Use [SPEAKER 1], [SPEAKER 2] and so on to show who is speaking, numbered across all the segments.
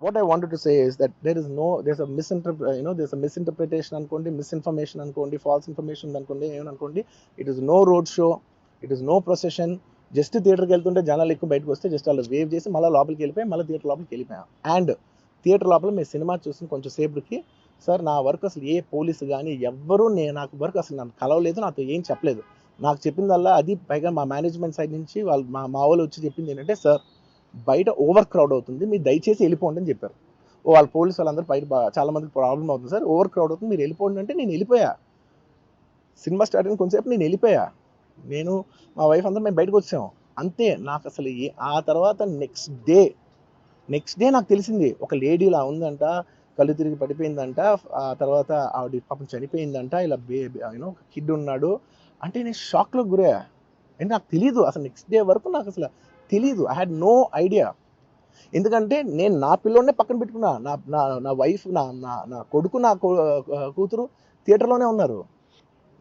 [SPEAKER 1] what I wanted to say is that there's a misinterpretation అనుకోండి, misinformation అనుకోండి, false information అనుకోండి, ఏమనుకోండి. It is no road show, it is no procession. Just థియేటర్కి వెళ్తుంటే జనాలు ఎక్కువ బయటకు వస్తే జస్ట్ వాళ్ళు వేవ్ చేసి మళ్ళీ లోపలికి వెళ్ళిపోయి మళ్ళీ థియేటర్ లోపలికి వెళ్ళిపోయాం. అండ్ థియేటర్ లోపల మేము సినిమా చూసిన కొంచెం సేపటికి సార్ నా వర్క్ అసలు ఏ పోలీసు కానీ ఎవ్వరూ నాకు వర్క్ అసలు నన్ను కలవలేదు, నాతో ఏం చెప్పలేదు. నాకు చెప్పిందల్లా అది పైగా మా మేనేజ్మెంట్ సైడ్ నుంచి వాళ్ళు మా వాళ్ళు వచ్చి చెప్పింది ఏంటంటే, సార్ బయట ఓవర్ క్రౌడ్ అవుతుంది, మీరు దయచేసి వెళ్ళిపోండి అని చెప్పారు. వాళ్ళ పోలీసు వాళ్ళందరూ బయట చాలా మందికి ప్రాబ్లం అవుతుంది సార్, ఓవర్ క్రౌడ్ అవుతుంది, మీరు వెళ్ళిపోండి అంటే నేను వెళ్ళిపోయా. సినిమా స్టార్ట్ అయిన కొంచెంసేపు నేను వెళ్ళిపోయా. నేను మా వైఫ్ అందరూ మేము బయటకు వచ్చాము అంతే. నాకు అసలు ఆ తర్వాత నెక్స్ట్ డే నాకు తెలిసింది ఒక లేడీ ఇలా ఉందంట, కళ్ళు తిరిగి పడిపోయిందంట, ఆ తర్వాత ఆవిడ పాపం చనిపోయిందంట, ఇలా ఒక కిడ్ ఉన్నాడు అంటే నేను షాక్లో గురయ్యా. అంటే నాకు తెలీదు అసలు, నెక్స్ట్ డే వరకు నాకు అసలు తెలీదు. I had no idea. ఎందుకంటే నేను నా పిల్లోనే పక్కన పెట్టుకున్నా, నా వైఫ్, నా కొడుకు, నా కూతురు థియేటర్లోనే ఉన్నారు.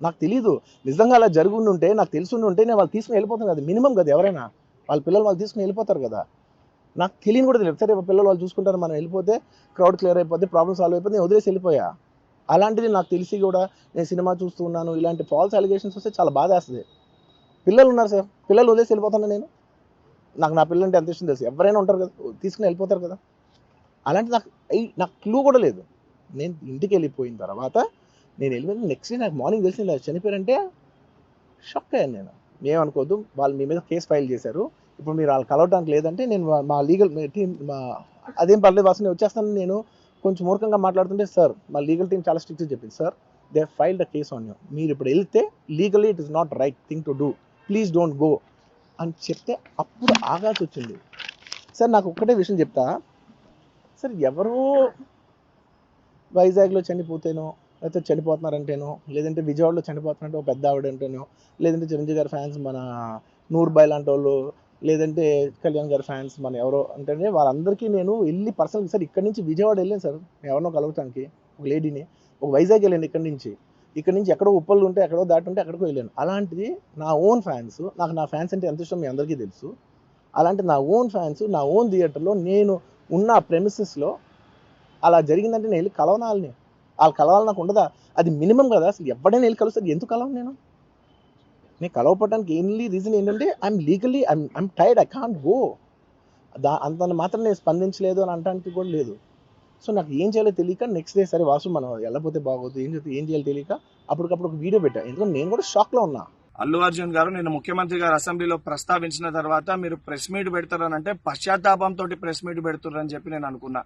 [SPEAKER 1] నాకు తెలీదు. నిజంగా అలా జరుగుండి ఉంటే, నాకు తెలుసుండి ఉంటే నేను వాళ్ళు తీసుకుని వెళ్ళిపోతాను కదా, మినిమం కదా, ఎవరైనా వాళ్ళ పిల్లలు వాళ్ళు తీసుకుని వెళ్ళిపోతారు కదా. నాకు తెలియని కూడా తెలియదు. సరే పిల్లలు వాళ్ళు చూసుకుంటారు, మనం వెళ్ళిపోతే క్రౌడ్ క్లియర్ అయిపోతే, ప్రాబ్లమ్ సాల్వ్ అయిపోతే, నేను వదిలేసి వెళ్ళిపోయా. అలాంటిది నాకు తెలిసి కూడా నేను సినిమా చూస్తూ ఉన్నాను, ఇలాంటి ఫాల్స్ అలిగేషన్స్ వస్తే చాలా బాధ వేస్తుంది. పిల్లలు ఉన్నారు సార్, పిల్లలు వదిలేసి వెళ్ళిపోతాను నేను. నాకు నా పిల్లలు అంటే ఎంత ఇష్టం తెలుసు, ఎవరైనా ఉంటారు కదా, తీసుకుని వెళ్ళిపోతారు కదా. అలాంటి నాకు క్లూ కూడా లేదు. నేను ఇంటికి వెళ్ళిపోయిన తర్వాత నేను వెళ్ళిపోయిన నెక్స్ట్ డే నాకు మార్నింగ్ తెలిసింది చనిపోయారంటే షాక్ అయ్యాను నేను. ఏమనుకోవద్దు, వాళ్ళు మీ మీద కేసు ఫైల్ చేశారు, ఇప్పుడు మీరు వాళ్ళు కలవడానికి లేదంటే నేను మా లీగల్ టీం అదేం పర్లేదు వాసు నేను వచ్చేస్తాను. నేను కొంచెం మూర్ఖంగా మాట్లాడుతుంటే సార్ మా లీగల్ టీం చాలా స్ట్రిక్ట్గా చెప్పింది, sir they filed the case on you, మీరు ఇప్పుడు వెళ్తే legally it is not right thing to do, please don't go అని చెప్తే అప్పుడు ఆగాల్సి వచ్చింది. సార్ నాకు ఒక్కటే విషయం చెప్తా సార్, ఎవరో వైజాగ్లో చనిపోతేనో, లేకపోతే చనిపోతున్నారంటేనో, లేదంటే విజయవాడలో చనిపోతున్నారంటే ఒక పెద్ద ఆవిడ అంటేనో, లేదంటే చిరంజీవి గారి ఫ్యాన్స్ మన నూర్బాయ్ లాంటి వాళ్ళు, లేదంటే కళ్యాణ్ గారి ఫ్యాన్స్ మన ఎవరో అంటేనే వాళ్ళందరికీ నేను వెళ్ళి పర్సనల్గా సార్ ఇక్కడి నుంచి విజయవాడ వెళ్ళాను సార్ ఎవరినో కలవటానికి, ఒక లేడీని, ఒక వైజాగ్ వెళ్ళాను ఇక్కడి నుంచి ఎక్కడో ఉప్పళ్ళు ఉంటే ఎక్కడో దాటి ఉంటే ఎక్కడికో వెళ్ళాను. అలాంటిది నా ఓన్ ఫ్యాన్స్, నాకు నా ఫ్యాన్స్ అంటే ఎంత ఇష్టం మీ అందరికీ తెలుసు. అలాంటి నా ఓన్ ఫ్యాన్స్ నా ఓన్ థియేటర్లో నేను ఉన్న ప్రెమిసెస్లో అలా జరిగిందంటే నేను వెళ్ళి కలవనాలని, వాళ్ళు కలవాలి నాకు ఉండదా? అది మినిమం కదా. అసలు ఎవడైనా వెళ్ళి కలుస్తారు, ఎందుకు కలవను నేను కలవపడడానికి ఓన్లీ రీజన్ ఏంటంటే I'm tired, I can't go. అంత మాత్రం నేను స్పందించలేదు అని అనడానికి కూడా లేదు. సో నాకు ఏం చేయాలో తెలియక నెక్స్ట్ డే సరే వాసు మనం వెళ్ళకపోతే బాగోదు, ఏం చేయాలో తెలియక అప్పటికప్పుడు ఒక వీడియో పెట్టా. ఎందుకంటే నేను కూడా షాక్లో ఉన్నా.
[SPEAKER 2] అల్లు అర్జున్ గారు నిన్న ముఖ్యమంత్రి గారు అసెంబ్లీలో ప్రస్తావించిన తర్వాత మీరు ప్రెస్ మీట్ పెడతారనంటే పశ్చాత్తాపంతో ప్రెస్ మీట్ పెడుతున్నారని చెప్పి నేను అనుకున్నా.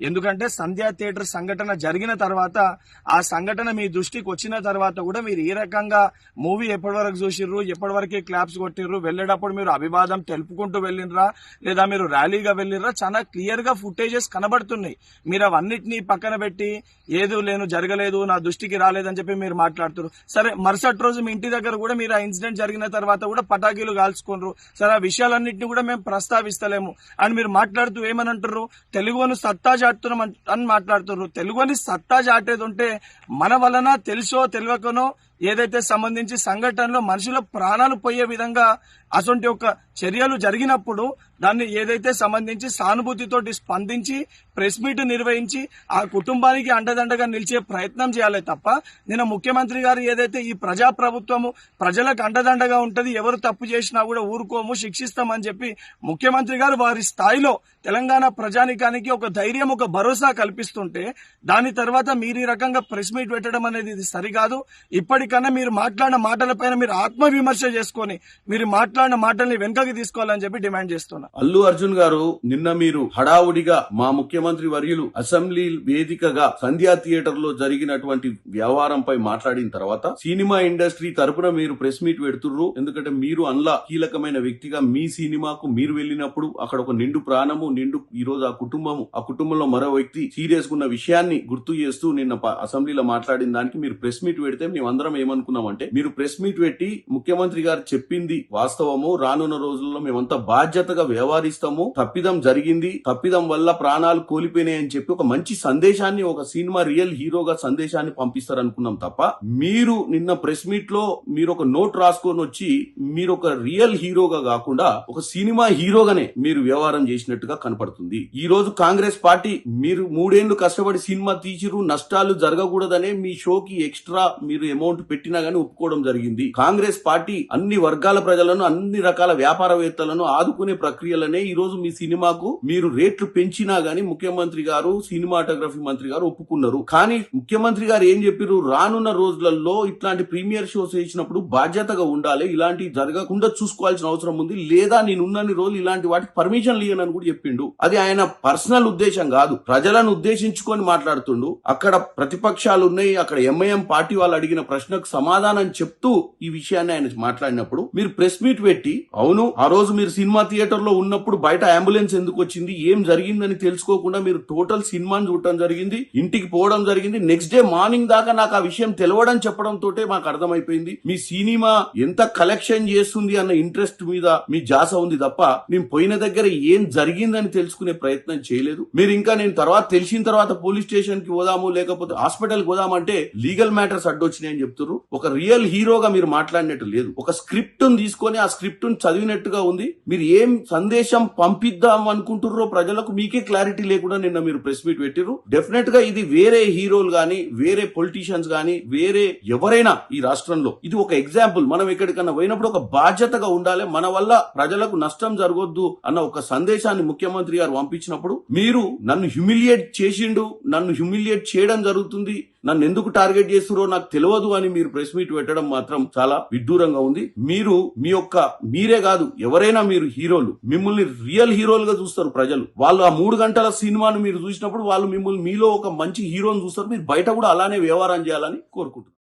[SPEAKER 2] ఎందుకంటే సంధ్యా థియేటర్ సంఘటన జరిగిన తర్వాత, ఆ సంఘటన మీ దృష్టికి వచ్చిన తర్వాత కూడా మీరు ఈ రకంగా మూవీ ఎప్పటి వరకు చూసిర్రు, ఎప్పటి వరకే క్లాప్స్ కొట్టిర్రు, వెళ్ళేటప్పుడు మీరు అభివాదం తెలుపుకుంటూ వెళ్ళినరా లేదా మీరు ర్యాలీగా వెళ్ళినరా, చాలా క్లియర్ గా ఫుటేజెస్ కనబడుతున్నాయి. మీరు అవన్నిటినీ పక్కన పెట్టి ఏదో జరగలేదు, నా దృష్టికి రాలేదని చెప్పి మీరు మాట్లాడుతున్నారు. సరే మరుసటి రోజు మీ ఇంటి దగ్గర కూడా మీరు ఇన్సిడెంట్ జరిగిన తర్వాత కూడా పటాకీలు కాల్చుకోరు. సరే ఆ విషయాలన్నింటినీ కూడా మేము ప్రస్తావిస్తలేము అని మీరు మాట్లాడుతూ ఏమని అంటారు, తెలుగుని సత్తా చాటుతున్నాం అని మాట్లాడుతున్నారు. తెలుగుని సత్తా చాటేది ఉంటే మన వలన తెలుసో తెలియకనో ఏదైతే సంబంధించి సంఘటనలో మనుషుల ప్రాణాలు పోయే విధంగా అటువంటి ఒక చర్యలు జరిగినప్పుడు దాన్ని ఏదైతే సంబంధించి సానుభూతితోటి స్పందించి ప్రెస్ మీట్ నిర్వహించి ఆ కుటుంబానికి అండదండగా నిలిచే ప్రయత్నం చేయాలి తప్ప, నిన్న ముఖ్యమంత్రి గారు ఏదైతే ఈ ప్రజాప్రభుత్వము ప్రజలకు అండదండగా ఉంటది, ఎవరు తప్పు చేసినా కూడా ఊరుకోము, శిక్షిస్తామని చెప్పి ముఖ్యమంత్రి గారు వారి స్థాయిలో తెలంగాణ ప్రజానికానికి ఒక ధైర్యం, ఒక భరోసా కల్పిస్తుంటే దాని తర్వాత మీరు ఈ రకంగా ప్రెస్ మీట్ పెట్టడం అనేది ఇది సరికాదు. ఇప్పటికన్నా మీరు మాట్లాడిన మాటలపైన మీరు ఆత్మవిమర్శ చేసుకుని మీరు మాట్లాడిన మాటల్ని వెనుకకి తీసుకోవాలని చెప్పి డిమాండ్ చేస్తున్నా.
[SPEAKER 3] అల్లు అర్జున్ గారు నిన్న మీరు హడావుడిగా మా ముఖ్యమంత్రి వర్యులు అసెంబ్లీ వేదికగా సంధ్యా థియేటర్ లో జరిగినటువంటి వ్యవహారంపై మాట్లాడిన తర్వాత సినిమా ఇండస్ట్రీ తరపున మీరు ప్రెస్ మీట్ పెడుతుర్రు. ఎందుకంటే మీరు అందులో కీలకమైన వ్యక్తిగా మీ సినిమాకు మీరు వెళ్ళినప్పుడు అక్కడ ఒక నిండు ప్రాణము ఈ రోజు ఆ కుటుంబంలో మరో వ్యక్తి సీరియస్ ఉన్న విషయాన్ని గుర్తు చేస్తూ నిన్న అసెంబ్లీలో మాట్లాడిన దానికి మీరు ప్రెస్ మీట్ పెడితే మేమందరం ఏమనుకున్నామంటే, మీరు ప్రెస్ మీట్ పెట్టి ముఖ్యమంత్రి గారు చెప్పింది వాస్తవము, రానున్న రోజుల్లో మేమంతా బాధ్యతగా వ్యవహరిస్తాము, తప్పిదం జరిగింది, తప్పిదం వల్ల ప్రాణాలు కోల్పోయినాయని చెప్పి ఒక మంచి సందేశాన్ని, ఒక సినిమా రియల్ హీరోగా సందేశాన్ని పంపిస్తారనుకున్నాం తప్ప, మీరు నిన్న ప్రెస్ మీట్ లో మీరు ఒక నోట్ రాసుకొని వచ్చి మీరు ఒక రియల్ హీరోగా కాకుండా ఒక సినిమా హీరోగానే మీరు వ్యవహారం చేసినట్టుగా కనపడుతుంది. ఈ రోజు కాంగ్రెస్ పార్టీ మీరు 3 ఏళ్లు కష్టపడి సినిమా తీసిరు, నష్టాలు జరగకూడదనే మీ షోకి ఎక్స్ట్రా మీరు అమౌంట్ పెట్టినా గానీ ఒప్పుకోవడం జరిగింది. కాంగ్రెస్ పార్టీ అన్ని వర్గాల ప్రజలను, అన్ని రకాల వ్యాపారవేత్తలను ఆదుకునే ప్రక్రియలనే ఈ రోజు మీ సినిమాకు మీరు రేట్లు పెంచినా గానీ ముఖ్యమంత్రి గారు, సినిమాటోగ్రఫీ మంత్రి గారు ఒప్పుకున్నారు. కానీ ముఖ్యమంత్రి గారు ఏం చెప్పారు, రానున్న రోజులలో ఇట్లాంటి ప్రీమియర్ షోస్ వేసినప్పుడు బాధ్యతగా ఉండాలి, ఇలాంటి జరగకుండా చూసుకోవాల్సిన అవసరం ఉంది, లేదా నేనున్నన్ని రోజులు ఇలాంటి వాటికి పర్మిషన్ లేనని కూడా చెప్పిండు. అది ఆయన పర్సనల్ ఉద్దేశం కాదు, ప్రజలను ఉద్దేశించుకొని మాట్లాడుతుండు. అక్కడ ప్రతిపక్షాలు ఉన్నాయి, అక్కడ ఎంఐఎం పార్టీ వాళ్ళు అడిగిన ప్రశ్నకు సమాధానం చెప్తూ ఈ విషయాన్ని ఆయన మాట్లాడినప్పుడు మీరు ప్రెస్ మీట్ పెట్టి, అవును ఆ రోజు మీరు సినిమా థియేటర్ లో ఉన్నప్పుడు బయట అంబులెన్స్ ఎందుకు వచ్చింది, ఏం జరిగిందని తెలుసుకోకుండా మీరు టోటల్ సినిమాని చూడటం జరిగింది, ఇంటికి పోవడం జరిగింది. నెక్స్ట్ డే మార్నింగ్ దాకా నాకు ఆ విషయం తెలవడం చెప్పడం తోటే మాకు అర్థమైపోయింది మీ సినిమా ఎంత కలెక్షన్ చేస్తుంది అన్న ఇంట్రెస్ట్ మీద మీ జాస ఉంది తప్ప నేను పోయిన దగ్గర ఏం జరిగిందని తెలుసుకునే ప్రయత్నం చేయలేదు. మీరు ఇంకా నేను తర్వాత తెలిసిన తర్వాత పోలీస్ స్టేషన్ కి పోదాము లేకపోతే హాస్పిటల్ కి పోదామంటే లీగల్ మ్యాటర్స్ అడ్డొచ్చినాయని చెప్తున్నారు. ఒక రియల్ హీరోగా మీరు మాట్లాడినట్టు లేదు. ఒక స్క్రిప్ట్ తీసుకొని ఆ స్క్రిప్ట్ చదివినట్టుగా ఉంది. మీరు ఏం సందేశం పంపిద్దాం అనుకుంటుర్రో ప్రజలకు మీకే క్లారిటీ లేకుండా నిన్న మీరు ప్రెస్ మీట్ పెట్టిర్రు. డెఫినెట్ గా ఇది వేరే హీరోలు గానీ, వేరే పొలిటీషియన్స్ గానీ, వేరే ఎవరైనా ఈ రాష్ట్రంలో ఇది ఒక ఎగ్జాంపుల్. మనం ఎక్కడికన్నా పోయినప్పుడు ఒక బాధ్యతగా ఉండాలి, మన వల్ల ప్రజలకు నష్టం జరగొద్దు అన్న ఒక సందేశాన్ని ముఖ్యమంత్రి గారు పంపించినప్పుడు మీరు నన్ను హ్యూమిలియేట్ చేసిండు, నన్ను హ్యూమిలియేట్ చేయడం జరుగుతుంది, నన్ను ఎందుకు టార్గెట్ చేస్తురో నాకు తెలియదు అని మీరు ప్రెస్ మీట్ పెట్టడం మాత్రం చాలా విడ్డూరంగా ఉంది. మీరు మీరే కాదు ఎవరైనా మీరు హీరోలు, మిమ్మల్ని రియల్ హీరోలుగా చూస్తారు ప్రజలు. వాళ్ళు ఆ 3 గంటల సినిమాను మీరు చూసినప్పుడు వాళ్ళు మిమ్మల్ని మీలో ఒక మంచి హీరోని చూస్తారు. మీరు బయట కూడా అలానే వ్యవహారం చేయాలని కోరుకుంటున్నారు.